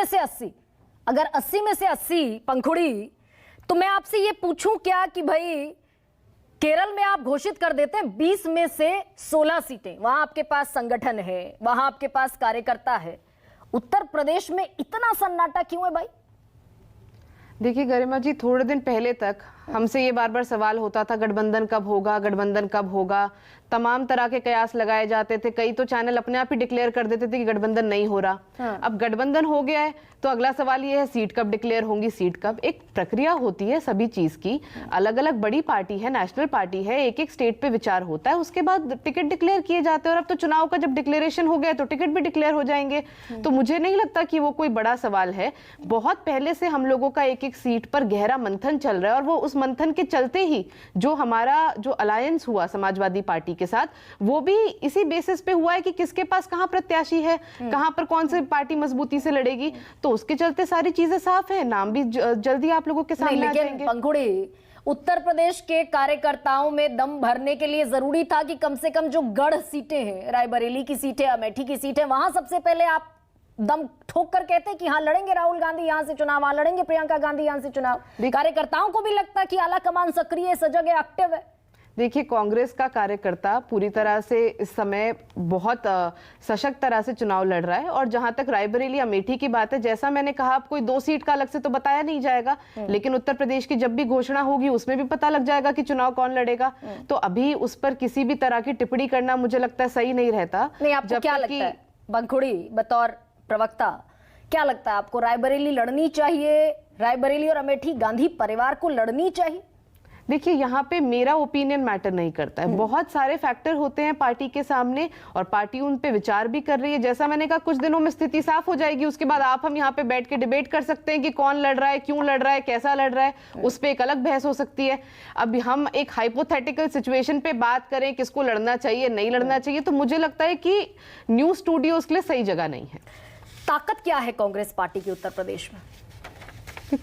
में से 80, अगर 80 में से 80 पंखुड़ी, तो मैं आपसे ये पूछूं क्या कि भाई केरल में आप घोषित कर देते हैं 20 में से 16 सीटें, वहां आपके पास संगठन है, वहां आपके पास कार्यकर्ता है, उत्तर प्रदेश में इतना सन्नाटा क्यों है भाई? देखिए गरिमा जी, थोड़े दिन पहले तक हमसे ये बार बार सवाल होता था गठबंधन कब होगा, गठबंधन कब होगा। तमाम तरह के कयास लगाए जाते थे, कई तो चैनल अपने आप ही डिक्लेयर कर देते थे कि गठबंधन नहीं हो रहा। अब गठबंधन हो गया है तो अगला सवाल ये है सीट कब डिक्लेयर होंगी, सीट कब। एक प्रक्रिया होती है सभी चीज की, अलग अलग बड़ी पार्टी है, नेशनल पार्टी है, एक एक स्टेट पे विचार होता है, उसके बाद टिकट डिक्लेयर किए जाते हैं। और अब तो चुनाव का जब डिक्लेरेशन हो गया तो टिकट भी डिक्लेयर हो जाएंगे। तो मुझे नहीं लगता कि वो कोई बड़ा सवाल है। बहुत पहले से हम लोगों का एक एक सीट पर गहरा मंथन चल रहा है, और वो उस मंथन के चलते ही जो हमारा जो अलायंस हुआ समाजवादी पार्टी के साथ, वो भी इसी बेसिस पे हुआ है कि किसके पास कहां प्रत्याशी है, कहां पर कौन सी पार्टी मजबूती से लड़ेगी। तो उसके चलते सारी चीजें साफ है, नाम भी जल्दी आप लोगों के सामने आ जाएंगे। पंखुड़ी, उत्तर प्रदेश के कार्यकर्ताओं में दम भरने के लिए जरूरी था कि कम से कम जो गढ़ सीटें हैं, रायबरेली की सीट है, अमेठी की सीट है, वहां सबसे पहले आप दम ठोक कर कहते कि हाँ लड़ेंगे राहुल गांधी यहां से चुनाव, वहां लड़ेंगे प्रियंका गांधी यहां से चुनाव। कार्यकर्ताओं को भी लगता कि आला कमान सक्रिय, सजग है, एक्टिव है। देखिए, कांग्रेस का कार्यकर्ता पूरी तरह से इस समय बहुत सशक्त तरह से चुनाव लड़ रहा है। और जहां तक रायबरेली अमेठी की बात है, जैसा मैंने कहा, अब कोई 2 सीट का अलग से तो बताया नहीं जाएगा, लेकिन उत्तर प्रदेश की जब भी घोषणा होगी उसमें भी पता लग जाएगा कि चुनाव कौन लड़ेगा। तो अभी उस पर किसी भी तरह की टिप्पणी करना मुझे लगता है सही नहीं रहता। नहीं, आपको क्या लगता है पंखुड़ी, बतौर प्रवक्ता क्या लगता है आपको, रायबरेली लड़नी चाहिए, रायबरेली और अमेठी गांधी परिवार को लड़नी चाहिए? देखिए, यहाँ पे मेरा ओपिनियन मैटर नहीं करता है। बहुत सारे फैक्टर होते हैं पार्टी के सामने, और पार्टी उन पे विचार भी कर रही है। जैसा मैंने कहा, कुछ दिनों में स्थिति साफ हो जाएगी, उसके बाद आप हम यहाँ पे बैठ के डिबेट कर सकते हैं कि कौन लड़ रहा है, क्यों लड़ रहा है, कैसा लड़ रहा है, उस पर एक अलग बहस हो सकती है। अब हम एक हाइपोथेटिकल सिचुएशन पे बात करें किसको लड़ना चाहिए, नहीं लड़ना चाहिए, तो मुझे लगता है कि न्यूज स्टूडियो उसके लिए सही जगह नहीं है। ताकत क्या है कांग्रेस पार्टी की उत्तर प्रदेश में?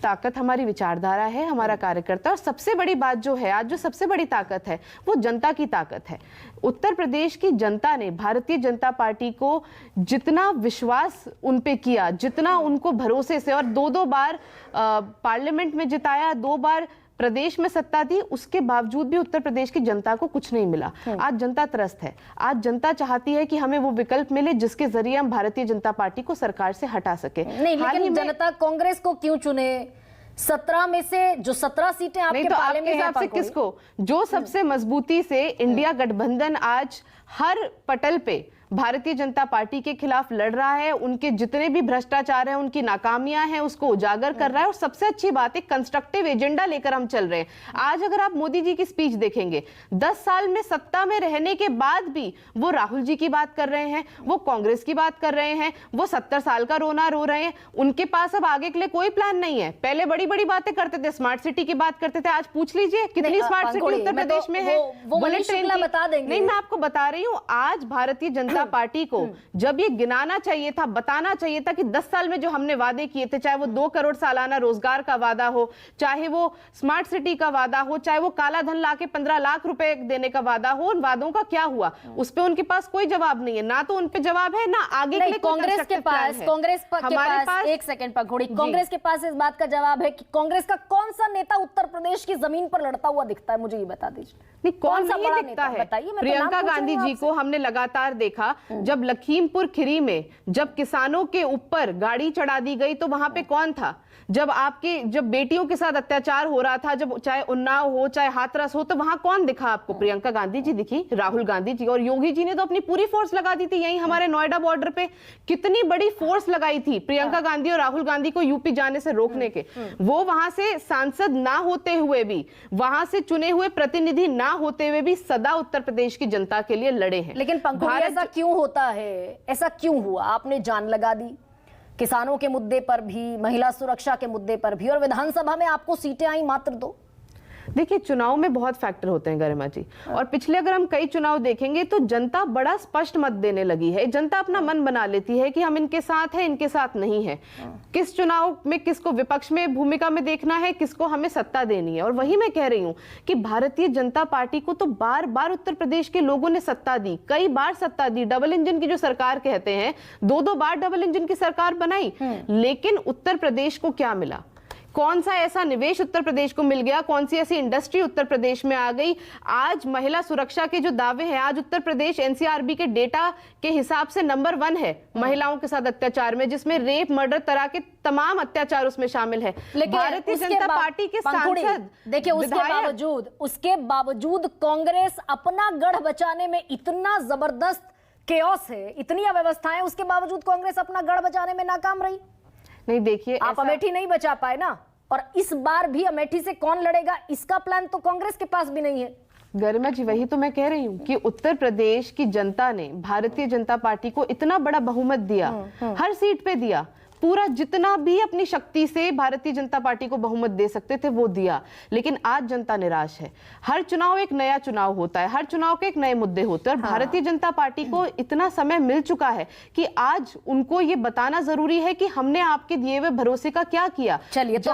ताकत हमारी विचारधारा है, हमारा कार्यकर्ता, और सबसे बड़ी बात जो है, आज जो सबसे बड़ी ताकत है वो जनता की ताकत है। उत्तर प्रदेश की जनता ने भारतीय जनता पार्टी को जितना विश्वास उन पे किया, जितना उनको भरोसे से, और 2-2 बार पार्लियामेंट में जिताया, 2 बार प्रदेश में सत्ता दी, उसके बावजूद भी उत्तर प्रदेश की जनता को कुछ नहीं मिला। आज जनता त्रस्त है। आज जनता चाहती है कि हमें वो विकल्प मिले जिसके जरिए हम भारतीय जनता पार्टी को सरकार से हटा सके। नहीं, लेकिन जनता कांग्रेस को क्यों चुने? 17 में से जो 17 सीटें आपके पाले में हिसाब से किसको, जो सबसे मजबूती से इंडिया गठबंधन आज हर पटल पे भारतीय जनता पार्टी के खिलाफ लड़ रहा है, उनके जितने भी भ्रष्टाचार हैं, उनकी नाकामियां हैं, उसको उजागर कर रहा है। और सबसे अच्छी बात है, कंस्ट्रक्टिव एजेंडा लेकर हम चल रहे हैं। आज अगर आप मोदी जी की स्पीच देखेंगे, 10 साल में सत्ता में रहने के बाद भी वो राहुल जी की बात कर रहे हैं, वो कांग्रेस की बात कर रहे हैं, वो 70 साल का रोना रो रहे हैं। उनके पास अब आगे के लिए कोई प्लान नहीं है। पहले बड़ी बड़ी बातें करते थे, स्मार्ट सिटी की बात करते थे, आज पूछ लीजिए कितनी स्मार्ट सिटी उत्तर प्रदेश में है। बुलेट ट्रेन बता देंगे। नहीं, मैं आपको बता रही हूँ, आज भारतीय जनता पार्टी को जब ये गिनाना चाहिए था, बताना चाहिए था कि 10 साल में जो हमने वादे किए थे, चाहे वो 2 करोड़ सालाना रोजगार का वादा हो, चाहे वो स्मार्ट सिटी का वादा हो, चाहे वो काला धन लाके 15 लाख रुपए देने का वादा हो, उन वादों का क्या हुआ? उस पे उनके पास कोई जवाब नहीं है। ना तो उन पे जवाब है, ना आगे के लिए कांग्रेस के पास, हमारे पास एक सेकंड पकड़ी, कांग्रेस के पास इस बात का जवाब है कि कांग्रेस का कौन सा नेता उत्तर प्रदेश की जमीन पर लड़ता हुआ दिखता है? मुझे ये बता दीजिए। नहीं, कौन सा बड़ा दिखता है? प्रियंका गांधी जी को हमने लगातार देखा, जब लखीमपुर खीरी में जब किसानों के ऊपर गाड़ी चढ़ा दी गई तो वहां पे कौन था? जब बेटियों के साथ अत्याचार हो रहा था, जब चाहे उन्नाव हो, चाहे हाथरस हो, तो वहां कौन दिखा आपको? प्रियंका गांधी जी दिखी, राहुल गांधी जी, और योगी जी ने तो अपनी पूरी फोर्स लगा दी थी यहीं हमारे नोएडा बॉर्डर पे। कितनी बड़ी फोर्स लगाई थी प्रियंका गांधी और राहुल गांधी को यूपी जाने से रोकने के। वो वहां से सांसद ना होते हुए भी, वहां से चुने हुए प्रतिनिधि ना होते हुए भी सदा उत्तर प्रदेश की जनता के लिए लड़े हैं। लेकिन पंखुड़ी, ऐसा क्यों होता है? ऐसा क्यों हुआ? आपने जान लगा दी किसानों के मुद्दे पर भी, महिला सुरक्षा के मुद्दे पर भी, और विधानसभा में आपको सीटें आई मात्र 2। देखिए, चुनाव में बहुत फैक्टर होते हैं गरिमा जी, और पिछले अगर हम कई चुनाव देखेंगे तो जनता बड़ा स्पष्ट मत देने लगी है। जनता अपना मन बना लेती है कि हम इनके साथ हैं, इनके साथ नहीं है। किस चुनाव में किसको विपक्ष में भूमिका में देखना है, किसको हमें सत्ता देनी है। और वही मैं कह रही हूं कि भारतीय जनता पार्टी को तो बार बार उत्तर प्रदेश के लोगों ने सत्ता दी, कई बार सत्ता दी। डबल इंजन की जो सरकार कहते हैं, 2-2 बार डबल इंजन की सरकार बनाई, लेकिन उत्तर प्रदेश को क्या मिला? कौन सा ऐसा निवेश उत्तर प्रदेश को मिल गया? कौन सी ऐसी इंडस्ट्री उत्तर प्रदेश में आ गई? आज महिला सुरक्षा के जो दावे हैं, आज उत्तर प्रदेश एनसीआरबी के डेटा के हिसाब से नंबर 1 है महिलाओं के साथ अत्याचार में, जिसमें रेप, मर्डर, तरह के तमाम अत्याचार उसमें शामिल है। भारतीय जनता पार्टी के सांसद, देखिए, उसके बावजूद कांग्रेस अपना गढ़ बचाने में इतना जबरदस्त केओस है, इतनी अव्यवस्थाएं, उसके बावजूद कांग्रेस अपना गढ़ बचाने में नाकाम रही। नहीं, देखिए, आप अमेठी नहीं बचा पाए ना, और इस बार भी अमेठी से कौन लड़ेगा इसका प्लान तो कांग्रेस के पास भी नहीं है। गरिमा जी, वही तो मैं कह रही हूँ कि उत्तर प्रदेश की जनता ने भारतीय जनता पार्टी को इतना बड़ा बहुमत दिया, हर सीट पे दिया, पूरा जितना भी अपनी शक्ति से भारतीय जनता पार्टी को बहुमत दे सकते थे वो दिया। लेकिन आज जनता निराश है। हर चुनाव एक नया चुनाव होता है, हर चुनाव के एक नए मुद्दे होते हैं, और भारतीय जनता पार्टी को इतना समय मिल चुका है कि आज उनको ये बताना जरूरी है कि हमने आपके दिए हुए भरोसे का क्या किया। चलिए, तो